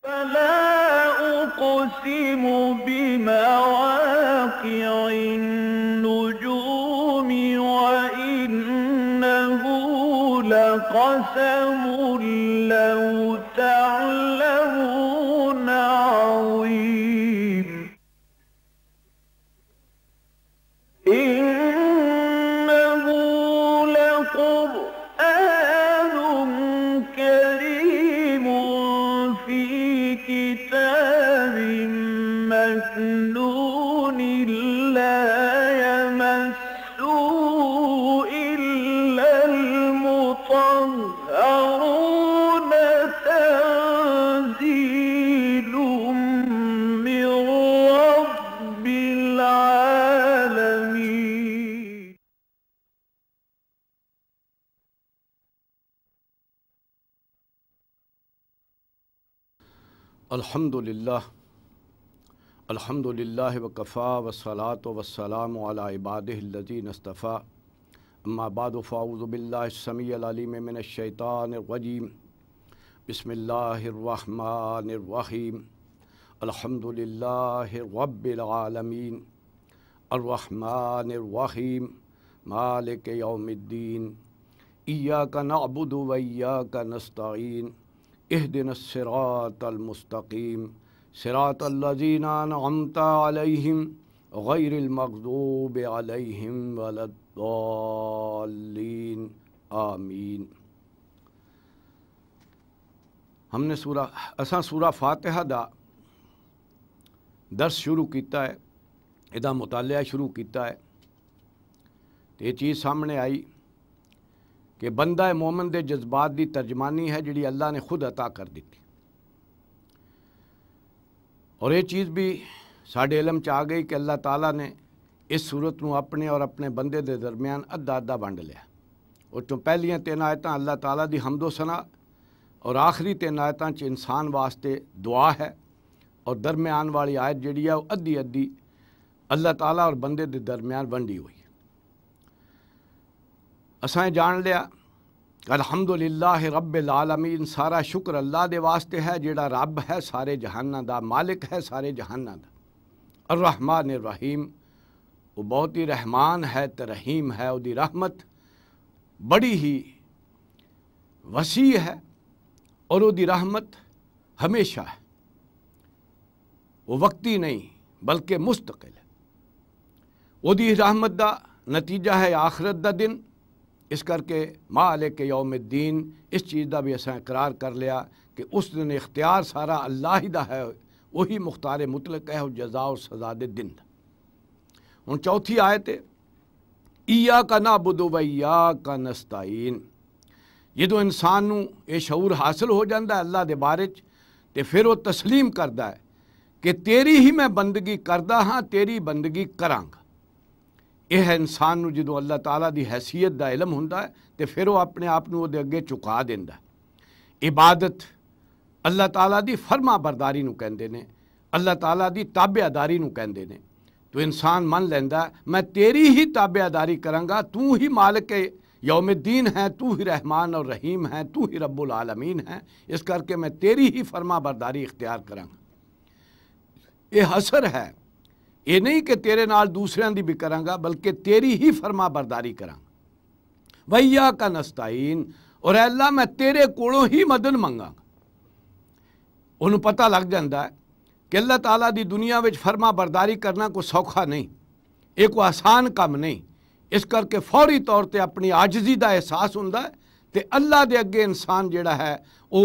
فلا أقسم بمواقع النجوم وإنه لقسم لو تعلمون عظيم إنه لقرآن كريم في كتاب مكنون لا يمسه إلا المطهرون تنزيل من رب العالمين. الحمد للہ وکفا والصلاة والسلام علی عبادہ الذین اصطفیٰ اما بعد فاعوذ باللہ السمیع العلیم من الشیطان الرجیم بسم اللہ الرحمن الرحیم الحمد للہ رب العالمین الرحمن الرحیم مالک یوم الدین ایاک نعبد و ایاک نستعین اہدنا الصراط المستقیم صراط الذین انعمت علیہم غیر المغضوب علیہم ولا الضالین آمین۔ ہم نے سورہ فاتحہ دا درس شروع کیتا ہے، ادا مطالعہ شروع کیتا ہے، تو یہ چیز سامنے آئی کہ بندہ مومن دے جذبات دی ترجمانی ہے جڑی اللہ نے خود عطا کر دیتی، اور یہ چیز بھی ساڑھے علم چ آ گئی کہ اللہ تعالیٰ نے اس صورت نو اپنے اور اپنے بندے دے درمیان ادھا ادھا ونڈ لیا۔ اور چوں پہلیاں 3 آیتاں اللہ تعالیٰ دی حمد و ثنا اور آخری 3 آیتاں چ انسان واسطے دعا ہے، اور درمیان والی آیت جڑی ہے وہ ادھی ادھی اللہ تعالیٰ اور بندے دے درمیان ونڈی ہوئی۔ اساں جان لیا الحمدللہ رب العالمین، سارا شکر اللہ دے واسطے ہے جڑا رب ہے سارے جہاناں دا، مالک ہے سارے جہاناں دا۔ الرحمن الرحیم، وہ بہت ہی رحمان ہے تے رحیم ہے، وہ دی رحمت بڑی ہی وسیع ہے اور وہ دی رحمت ہمیشہ ہے، وہ وقتی نہیں بلکہ مستقل ہے۔ وہ دی رحمت دا نتیجہ ہے آخرت دا دن، اس کر کے مالک یوم الدین اس چیز دا بھی اساں اقرار کر لیا کہ اس دن اختیار سارا اللہ ہی دا ہے، وہی مختار مطلق ہے، اور جزا اور سزا دے دن دا۔ ہن چوتھی آیت ہے ایاک نعبد و ایاک نستعین۔ جدوں انسان نو یہ شعور حاصل ہو جاندہ ہے اللہ دے بارے چ، تے پھر وہ تسلیم کردا ہے کہ تیری ہی میں بندگی کردا ہاں، تیری بندگی کراں گا۔ یہ ہے انسان نو جدوں اللہ تعالیٰ دی حیثیت دا علم ہوندا ہے تے پھر وہ اپنے آپ نو دے اگے چکا دیندا ہے۔ عبادت اللہ تعالیٰ دی فرما برداری نو کہندے نے، اللہ تعالیٰ دی تابع داری نو کہندے نے۔ تو انسان من لیندا ہے میں تیری ہی تابع داری کراں گا، تو ہی مالک یوم الدین ہے، تو ہی رحمان اور رحیم ہے، تو ہی رب العالمین ہے، اس کر کے میں تیری ہی فرما برداری اختیار کراں گا۔ یہ حسر ہے، یہ نہیں کہ تیرے نال دوسریاں دی بھی کراں گا، بلکہ تیری ہی فرما برداری کراں گا۔ وَإِيَّاكَ نَسْتَعِينُ، اور اے اللہ میں تیرے کولوں ہی مدد منگاں گا۔ انہوں پتہ لگ جاندہ ہے کہ اللہ تعالیٰ دی دنیا وچ فرما برداری کرنا کوئی سوکھا نہیں، یہ کوئی آسان کام نہیں، اس کر کے فوری طور تے اپنی عاجزی دا احساس ہوندا ہے تے اللہ دے اگے انسان جڑا ہے وہ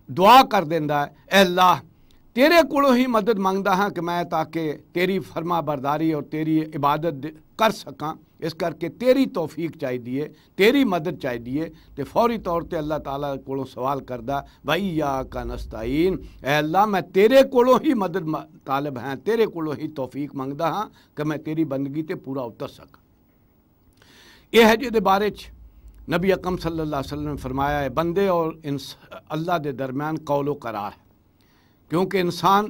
دعا کر دیندا ہے، اے اللہ تیرے کولوں ہی مدد منگدا ہاں کہ میں تاکہ تیری فرما برداری اور تیری عبادت کر سکاں، اس کر کے تیری توفیق چاہیے، تیری مدد چاہیے، تے فوری طور تے اللہ تعالیٰ کولوں سوال کردا وَإِيَّاكَ نَسْتَعِينُ، اے اللہ میں تیرے کولوں ہی مدد طالب ہیں، تیرے کولوں ہی توفیق منگدا ہاں کہ میں تیری بندگی تے پورا اتر سکاں۔ یہ ہے جے دے بارے چ نبی اکرم صلی اللہ علیہ وسلم نے فرمایا ہے بندے اور اللہ دے درمیان قول و قرار ہے، کیونکہ انسان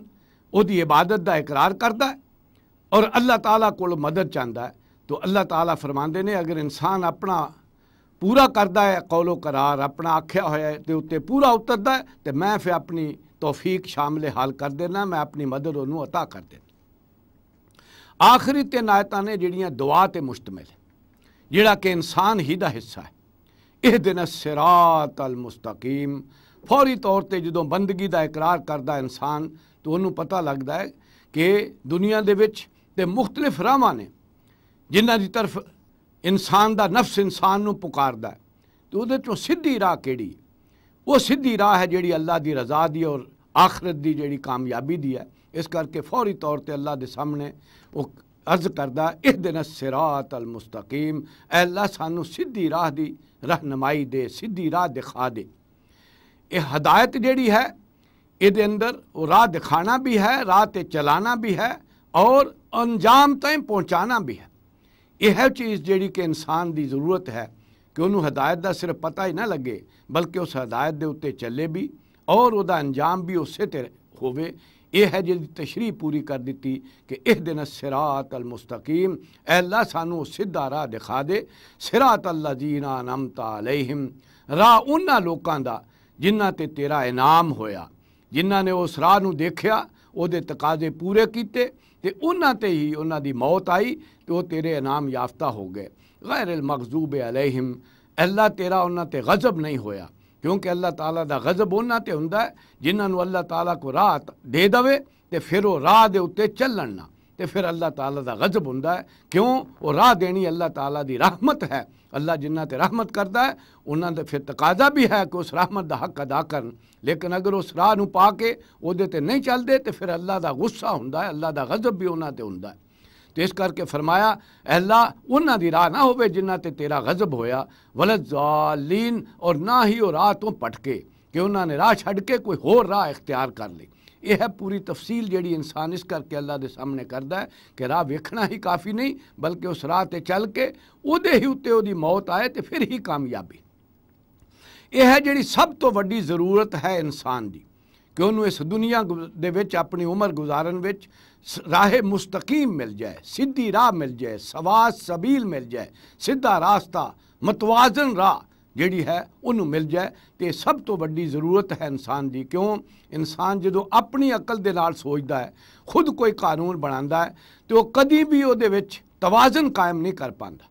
وہ دی عبادت دا اقرار کردا ہے اور اللہ تعالیٰ کو مدد چاہتا ہے، تو اللہ تعالیٰ فرماندے نے اگر انسان اپنا پورا کردا ہے قول و قرار، اپنا آکھیا ہویا ہے تے اتے پورا اتردا ہے، تے میں پھر اپنی توفیق شامل حال کر دینا، میں اپنی مدد انہوں عطا کر دینا۔ آخری 3 آیتاں نے جڑیاں دعا تے مشتمل ہے، جڑا کہ انسان ہی دا حصہ ہے۔ اہدنا الصراط المستقیم، فوری طور تے جدوں بندگی دا اقرار کردا انسان تو انہوں پتہ لگدا ہے کہ دنیا دے وچ تے مختلف راہاں نے جنہاں دی طرف انسان دا نفس انسان نو پکاردا ہے، تو اودے چوں سیدھی راہ کیڑی ہے؟ وہ سیدھی راہ ہے جیڑی اللہ دی رضا دی اور آخرت دی جیڑی کامیابی دی ہے۔ اس کر کے فوری طور تے اللہ دے سامنے وہ عرض کردا اہدنا الصراط المستقیم، اے اللہ سانو سیدھی راہ دی رہنمائی دے، سیدھی راہ دکھا دے۔ یہ ہدایت جیڑی ہے یہ دے اندر وہ راہ دکھانا بھی ہے، راہ تے چلانا بھی ہے اور انجام تائیں پہنچانا بھی ہے۔ یہ ہے چیز جیڑی کہ انسان دی ضرورت ہے کہ انہوں ہدایت دا صرف پتہ ہی نہ لگے بلکہ اس ہدایت دے اتے چلے بھی اور وہ دا انجام بھی اسے تے ہوئے۔ یہ ہے جی تشریح پوری کر دیتی کہ اہدنا الصراط المستقیم، اے اللہ سانو سیدھا راہ دکھا دے، صراط الذین انعمت علیہم، راہ انہاں لوکاں دا جنہاں تے تیرا انعام ہویا، جنہاں نے اس راہ نو دیکھیا، او دے تقاضے پورے کیتے تے انہاں تے ہی انہاں دی موت آئی تے وہ تیرے انعام یافتہ ہو گئے۔ غیر المغضوب علیہم، اللہ تیرا انہاں تے غضب نہیں ہویا، کیونکہ اللہ تعالیٰ دا غضب انہاں تے ہوندا ہے جنہاں نو اللہ تعالیٰ کو راہ دے دوے تے پھر وہ راہ دے اتے چلن نہ، تے پھر اللہ تعالیٰ دا غضب ہوندا ہے۔ کیوں؟ وہ راہ دینی اللہ تعالیٰ دی رحمت ہے، اللہ جنہاں تے رحمت کردا ہے انہاں دے پھر تقاضا بھی ہے کہ اس رحمت دا حق ادا کرن، لیکن اگر اس راہ نو پا کے او دے تے نہیں چل دے تے پھر اللہ دا غصہ ہوندا ہے، اللہ دا غضب بھی انہاں تے ہوندا ہے۔ تو اس کر کے فرمایا اے اللہ انہاں دی راہ نہ ہوئے جنہاں تے تیرا غضب ہویا، ولضالین، اور نہ ہی وہ راہ تو پٹکے کہ انہاں نے راہ چھڑ کے کوئی ہور راہ اختیار کر لی۔ یہ ہے پوری تفصیل جیڑی انسان اس کر کے اللہ دے سامنے کردا ہے کہ راہ ویکھنا ہی کافی نہیں بلکہ اس راہ تے چل کے او دے ہی اتے او دی موت آئے تے پھر ہی کامیابی۔ یہ ہے جیڑی سب تو وڈی ضرورت ہے انسان دی کہ انہوں اس دنیا دے وچ اپنی عمر گزارن وچ راہ مستقیم مل جائے، سیدھی راہ مل جائے، سوا سبیل مل جائے، سیدھا راستہ، متوازن راہ جیڑی ہے انہوں مل جائے۔ تے سب تو بڑی ضرورت ہے انسان دی۔ کیوں؟ انسان جدو اپنی عقل دے نال سوچدا ہے، خود کوئی قانون بناتا ہے تو وہ کدی بھی وہ دے وچ توازن قائم نہیں کر پاندا۔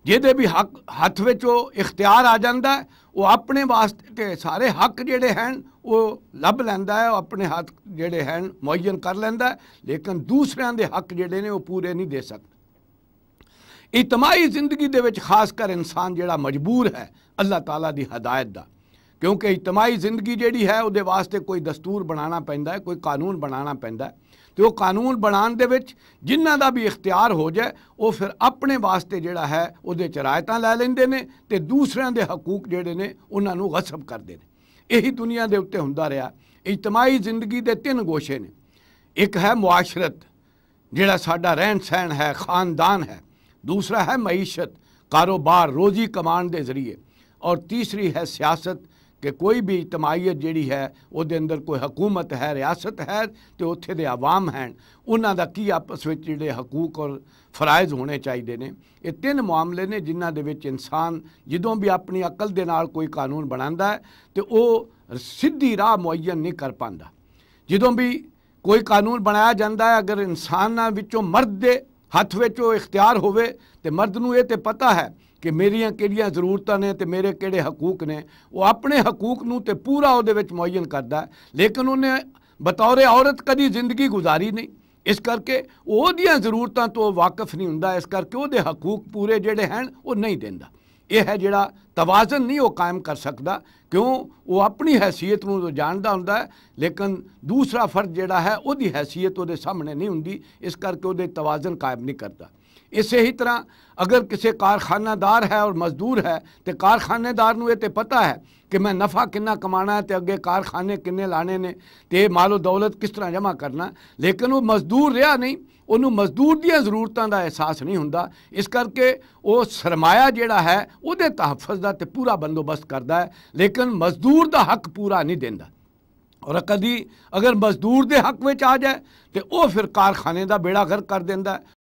جہدے بھی حق ہاتھ وچ وہ اختیار آ جاندا ہے وہ اپنے واسطے تے سارے حق جڑے ہیں وہ لب لیندا ہے، وہ اپنے حق جڑے ہیں معین کر لیندا ہے، لیکن دوسریاں دے حق جڑے نے وہ پورے نہیں دے سکتا۔ اجتماعی زندگی دے وچ خاص کر انسان جڑا مجبور ہے اللہ تعالیٰ دی ہدایت دا، کیونکہ اجتماعی زندگی جیڑی ہے وہ دے واسطے کوئی دستور بنانا پیندا ہے، کوئی قانون بنانا پیندا ہے، تو وہ قانون بنان دے وچ جنہاں دا بھی اختیار ہو جائے وہ پھر اپنے واسطے جڑا ہے وہ دے چرایتاں لے لیندے نے تے دوسریاں دے حقوق جڑے نے انہاں نو غصب کردے نے۔ یہی دنیا دے اتے ہوندا رہا۔ اجتماعی زندگی دے 3 گوشے نے، ایک ہے معاشرت جڑا ساڈا رہن سہن ہے، خاندان ہے، دوسرا ہے معیشت، کاروبار، روزی کمان دے ذریعے، اور تیسری ہے سیاست کہ کوئی بھی اجتماعیت جیڑی ہے وہ دے اندر کوئی حکومت ہے، ریاست ہے تو اتھے دے عوام ہیں، انہاں دا کی آپس وچ جڑے حقوق اور فرائض ہونے چاہیے نے۔ یہ 3 معاملے نے جنہاں دے وچ انسان جدوں بھی اپنی عقل دے نال کوئی قانون بناتا ہے تو وہ سیدھی راہ معین نہیں کر پاندا۔ جدوں بھی کوئی قانون بنایا جاتا ہے اگر انساناں وچوں مرد دے ہاتھ وچ وہ اختیار ہوئے تو مرد نو یہ تے پتہ ہے کہ میریاں کیڑیاں ضرورتاں نے تے میرے کیڑے حقوق نے، وہ اپنے حقوق نو تے پورا وہ دے وچ معین کردا ہے، لیکن انہیں بطور عورت کدی زندگی گزاری نہیں، اس کر کے وہ دیاں ضرورتاں تو واقف نہیں ہوندا، اس کر کے وہ دے حقوق پورے جڑے ہیں وہ نہیں دیندا۔ یہ ہے جڑا توازن نہیں وہ قائم کر سکتا، کیوں؟ وہ اپنی حیثیت نو تو جاندا ہوندا ہے لیکن دوسرا فرد جڑا ہے وہ دی حیثیت وہ دے سامنے نہیں ہوندی، اس کر کے وہ دے توازن قائم نہیں کرتا۔ اسی ہی طرح اگر کسی کارخانہ دار ہے اور مزدور ہے تو کارخانے دار نو یہ تے پتہ ہے کہ میں نفع کنا کمانا ہے تے اگے کارخانے کنے لانے نے تے مال و دولت کس طرح جمع کرنا، لیکن وہ مزدور رہا نہیں، انہوں مزدور دیاں ضرورتاں دا احساس نہیں ہوندا، اس کر کے وہ سرمایہ جیڑا ہے وہ دے تحفظ دا تے پورا بندوبست کردا ہے لیکن مزدور دا حق پورا نہیں دیندا۔ اور کدی اگر مزدور دے حق وچ آ جائے تو وہ پھر کارخانے دا بیڑا غرق کر دیندا ہے،